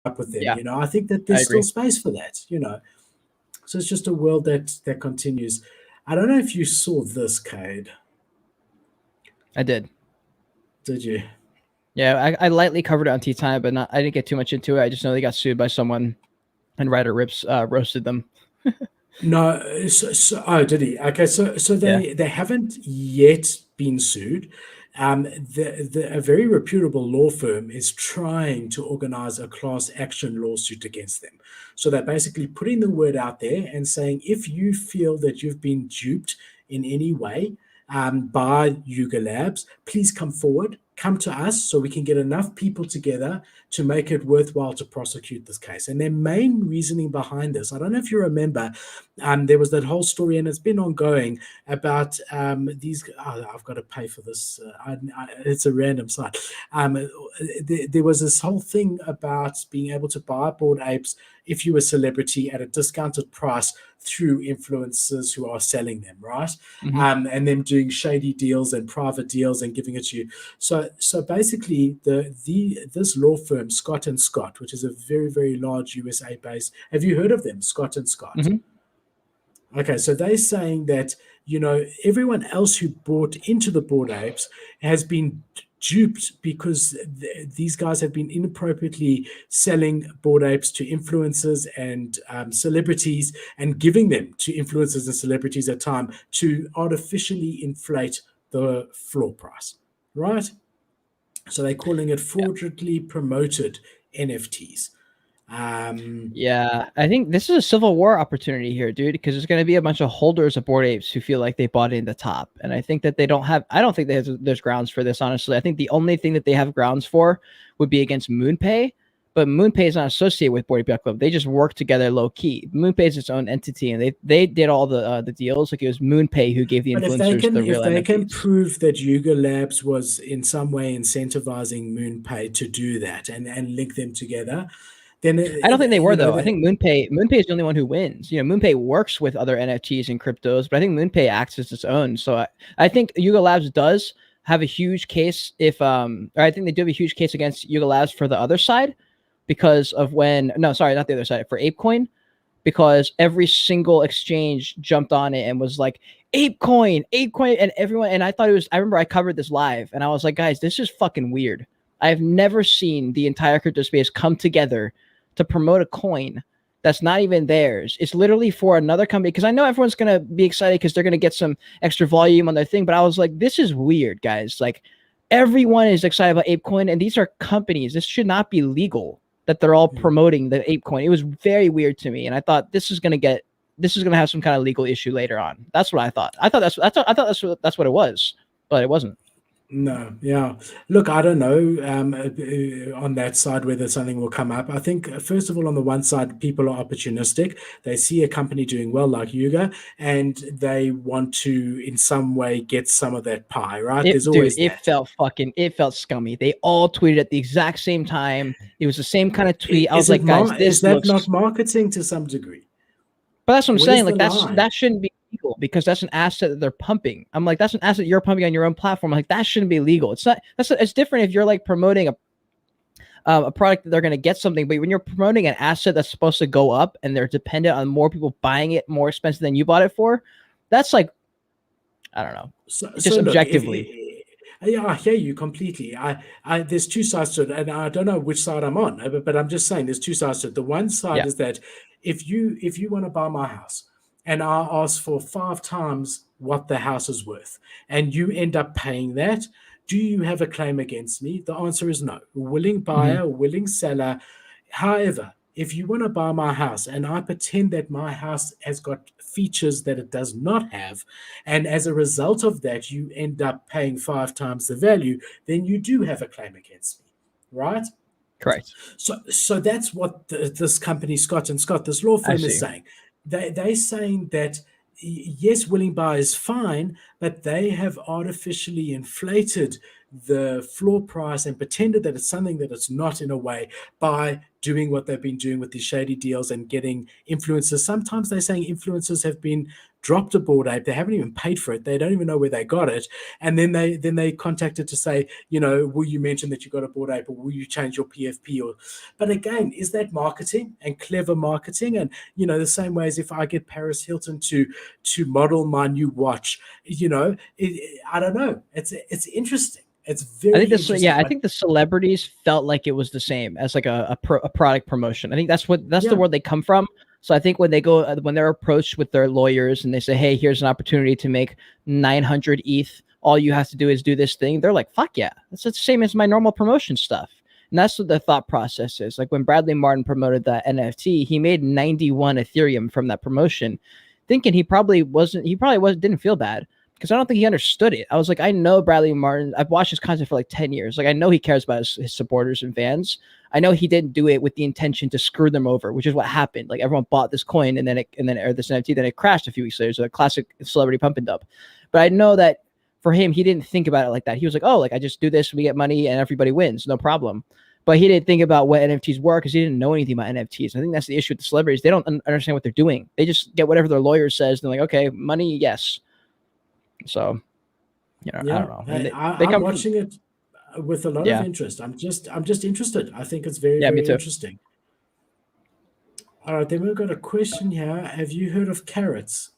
up with them. Yeah, I think that I there's still agree. space for that. So it's just a world that continues. I don't know if you saw this, Cade. I did. Did you? Yeah, I lightly covered it on Tea Time, but I didn't get too much into it. I just know they got sued by someone, and Ryder Rips roasted them. No. Oh, did he? Okay, so Yeah. they haven't yet been sued. A very reputable law firm is trying to organize a class action lawsuit against them. So they're basically putting the word out there and saying, if you feel that you've been duped in any way by Yuga Labs, please come forward, come to us so we can get enough people together to make it worthwhile to prosecute this case. And their main reasoning behind this, I don't know if you remember, there was that whole story, and it's been ongoing about these. Oh, I've got to pay for this. It's a random site. There was this whole thing about being able to buy Bored Apes if you were a celebrity at a discounted price through influencers who are selling them, right? Hmm. And them doing shady deals and private deals and giving it to you. So basically, this law firm Scott and Scott, which is a very very large USA based. Have you heard of them, Scott and Scott? Hmm. Okay, so they're saying that everyone else who bought into the Bored Apes has been duped because these guys have been inappropriately selling Bored Apes to influencers and celebrities and giving them to influencers and celebrities at time to artificially inflate the floor price, right? So they're calling it Yeah. fraudulently promoted NFTs. Um, Yeah, I think this is a civil war opportunity here, dude, because there's going to be a bunch of holders of Bored Apes who feel like they bought in the top. And I think that they don't have, I don't think there's grounds for this, honestly. I think the only thing that they have grounds for would be against MoonPay, but MoonPay is not associated with Bored Ape Yacht Club. They just work together low key. MoonPay is its own entity, and they did all the deals. Like it was MoonPay who gave the But if they influencers can the if real they can NFTs. prove that Yuga Labs was in some way incentivizing MoonPay to do that and link them together, then I don't think they were though. I that think MoonPay is the only one who wins. MoonPay works with other NFTs and cryptos, but I think MoonPay acts as its own. So I think Yuga Labs does have a huge case if or I think they do have a huge case against Yuga Labs for the other side because of when no, sorry, not the other side, for ApeCoin, because every single exchange jumped on it and was like ApeCoin, and everyone, and I remember I covered this live and I was like, guys, this is fucking weird. I've never seen the entire crypto space come together to promote a coin that's not even theirs. It's literally for another company. Because I know everyone's gonna be excited because they're gonna get some extra volume on their thing. But I was like, this is weird, guys. Like everyone is excited about ApeCoin, and these are companies. This should not be legal that they're all promoting the ApeCoin. It was very weird to me, and I thought this is gonna have some kind of legal issue later on. That's what I thought. I thought that's what it was, but it wasn't. no, yeah. Look, I don't know on that side whether something will come up. I think, first of all, on the one side, people are opportunistic. They see a company doing well like Yuga and they want to, in some way, get some of that pie, right? There's Dude, always that. it felt scummy. They all tweeted at the exact same time. It was the same kind of tweet. I was Is it like, guys, is this that not looks. marketing to some degree? But that's what I'm Where's saying. the Like line? that shouldn't be legal because that's an asset that they're pumping. I'm like, that's an asset you're pumping on your own platform. I'm like that shouldn't be legal. It's not. It's different if you're like promoting a product that they're going to get something, but when you're promoting an asset that's supposed to go up and they're dependent on more people buying it more expensive than you bought it for, that's like I don't know, So just look, objectively. yeah, I hear you completely. There's two sides to it, and I don't know which side I'm on, but I'm just saying there's two sides to it. The one side Yeah. is that if you want to buy my house, and I ask for 5 times what the house is worth, and you end up paying that, do you have a claim against me? The answer is no. Willing Hmm. buyer, willing seller. However, if you want to buy my house and I pretend that my house has got features that it does not have, and as a result of that, you end up paying 5 times the value, then you do have a claim against me, right? Correct. So that's what this company, Scott and Scott, this law I firm is see. saying. They're saying that yes, willing buy is fine, but they have artificially inflated the floor price and pretended that it's something that it's not in a way by doing what they've been doing with these shady deals and getting influencers. Sometimes they're saying influencers have been dropped a Bored Ape. They haven't even paid for it. They don't even know where they got it. And then they contacted to say, will you mention that you got a Bored Ape, or will you change your PFP? But again, is that marketing and clever marketing? And the same way as if I get Paris Hilton to model my new watch, I don't know. It's interesting. It's very interesting. I think the celebrities felt like it was the same as like a product promotion. I think that's the word they come from. So I think when they're approached with their lawyers and they say, hey, here's an opportunity to make 900 ETH, all you have to do is do this thing. They're like, fuck yeah, that's the same as my normal promotion stuff. And that's what the thought process is. Like when Bradley Martin promoted that NFT, he made 91 Ethereum from that promotion, thinking he probably didn't feel bad, because I don't think he understood it. I was like, I know Bradley Martin. I've watched his content for like 10 years. Like, I know he cares about his supporters and fans. I know he didn't do it with the intention to screw them over, which is what happened. Like, everyone bought this coin or this NFT, then it crashed a few weeks later. So a classic celebrity pump and dump. But I know that for him, he didn't think about it like that. He was like, oh, like I just do this, we get money and everybody wins. No problem. But he didn't think about what NFTs were, because he didn't know anything about NFTs. I think that's the issue with the celebrities. They don't understand what they're doing. They just get whatever their lawyer says. And they're like, okay, money, yes. So, I don't know. I'm watching it with a lot of interest. I'm just interested. I think it's very, very interesting. All right, then we've got a question here. Have you heard of carrots?